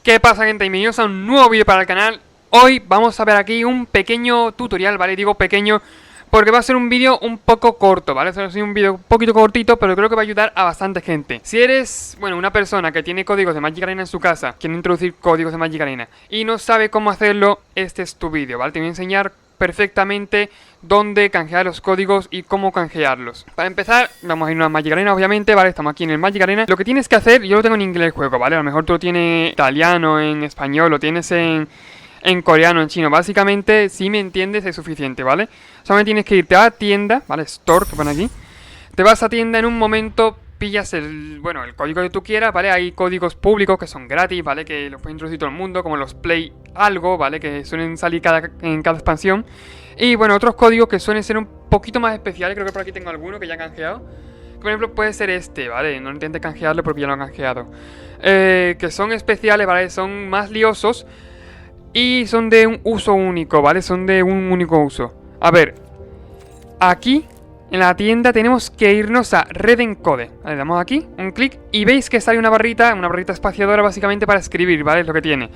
¿Qué pasa, gente? Bienvenidos a un nuevo vídeo para el canal. Hoy vamos a ver aquí un pequeño tutorial, ¿vale? Digo pequeño porque va a ser un vídeo un poco corto, ¿vale? Es un vídeo un poquito cortito, pero creo que va a ayudar a bastante gente. Si eres, bueno, una persona que tiene códigos de Magic Arena en su casa, quiere introducir códigos de Magic Arena y no sabe cómo hacerlo, este es tu vídeo, ¿vale? Te voy a enseñar perfectamente dónde canjear los códigos y cómo canjearlos. Para empezar, vamos a irnos a Magic Arena, obviamente, ¿vale? Estamos aquí en el Magic Arena. Lo que tienes que hacer, yo lo tengo en inglés el juego, ¿vale? A lo mejor tú lo tienes en italiano, en español, lo tienes en coreano, en chino. Básicamente, si me entiendes, es suficiente, ¿vale? Solamente tienes que irte a tienda, ¿vale? Store, que pone aquí. Te vas a tienda en un momento, pillas el código que tú quieras, ¿vale? Hay códigos públicos que son gratis, ¿vale? Que los puede introducir todo el mundo, como los Play algo, ¿vale? Que suelen salir en cada expansión. Y bueno, otros códigos que suelen ser un poquito más especiales, creo que por aquí tengo alguno que ya he canjeado. Por ejemplo, puede ser este, ¿vale? No intentes canjearlo porque ya lo han canjeado. Que son especiales, ¿vale? Son más liosos y son de un uso único, ¿vale? Son de un único uso. A ver, aquí en la tienda tenemos que irnos a Redeem Code. Le damos aquí, un clic, y veis que sale una barrita espaciadora básicamente para escribir, ¿vale? Es lo que tiene.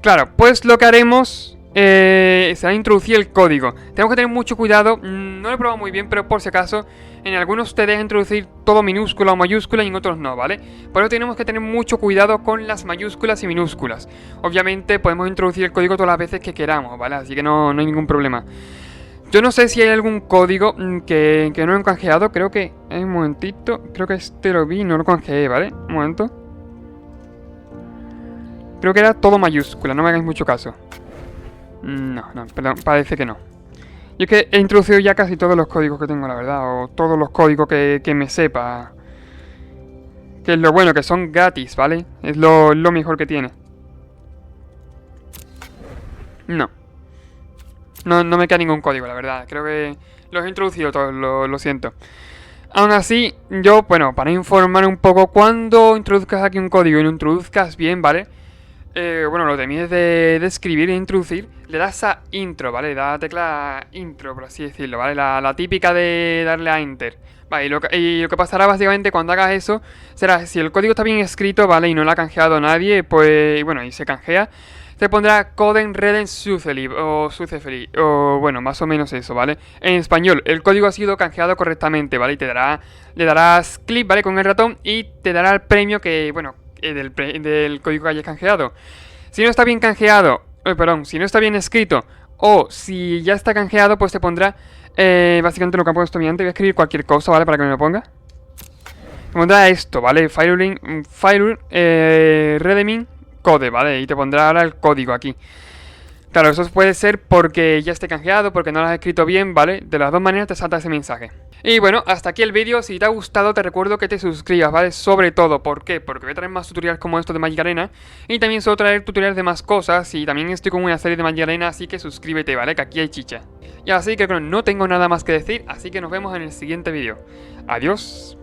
Claro, pues lo que haremos será introducir el código. Tenemos que tener mucho cuidado, no lo he probado muy bien, pero por si acaso, en algunos te deja introducir todo minúscula o mayúscula y en otros no, ¿vale? Por eso tenemos que tener mucho cuidado con las mayúsculas y minúsculas. Obviamente podemos introducir el código todas las veces que queramos, ¿vale? Así que no hay ningún problema. Yo no sé si hay algún código que no he canjeado. Creo que... un momentito. Creo que este lo vi y no lo canjeé, ¿vale? Un momento. Creo que era todo mayúscula. No me hagáis mucho caso. No, perdón. Parece que no. Yo es que he introducido ya casi todos los códigos que tengo, la verdad. O todos los códigos que me sepa. Que es lo bueno, que son gratis, ¿vale? Es lo mejor que tiene. No me queda ningún código, la verdad. Creo que los he introducido todos, lo siento. Aún así, yo, bueno, para informar un poco, cuando introduzcas aquí un código y lo introduzcas bien, ¿vale? Bueno, lo termines de escribir e introducir, le das a intro, ¿vale? Le das a la tecla intro, por así decirlo, ¿vale? La típica de darle a enter. Vale, y lo que pasará básicamente cuando hagas eso será, si el código está bien escrito, ¿vale? Y no lo ha canjeado nadie, pues, bueno, y se canjea, te pondrá Coden Redeem Successfully, o bueno, más o menos eso, ¿vale? En español, el código ha sido canjeado correctamente, ¿vale? Y le darás clic, ¿vale? Con el ratón y te dará el premio que, bueno, del código que hayas canjeado. Si no está bien canjeado, si no está bien escrito, o si ya está canjeado, pues te pondrá básicamente lo que ha puesto mi antes. Voy a escribir cualquier cosa, ¿vale? Para que me lo ponga. Te pondrá esto, ¿vale? Redeeming Code, ¿vale? Y te pondrá ahora el código aquí. Claro, eso puede ser porque ya esté canjeado, porque no lo has escrito bien, ¿vale? De las dos maneras te salta ese mensaje. Y bueno, hasta aquí el vídeo. Si te ha gustado, te recuerdo que te suscribas, ¿vale? Sobre todo, ¿por qué? Porque voy a traer más tutoriales como estos de Magic Arena. Y también suelo traer tutoriales de más cosas. Y también estoy con una serie de Magic Arena, así que suscríbete, ¿vale? Que aquí hay chicha. Y así que no tengo nada más que decir, así que nos vemos en el siguiente vídeo. Adiós.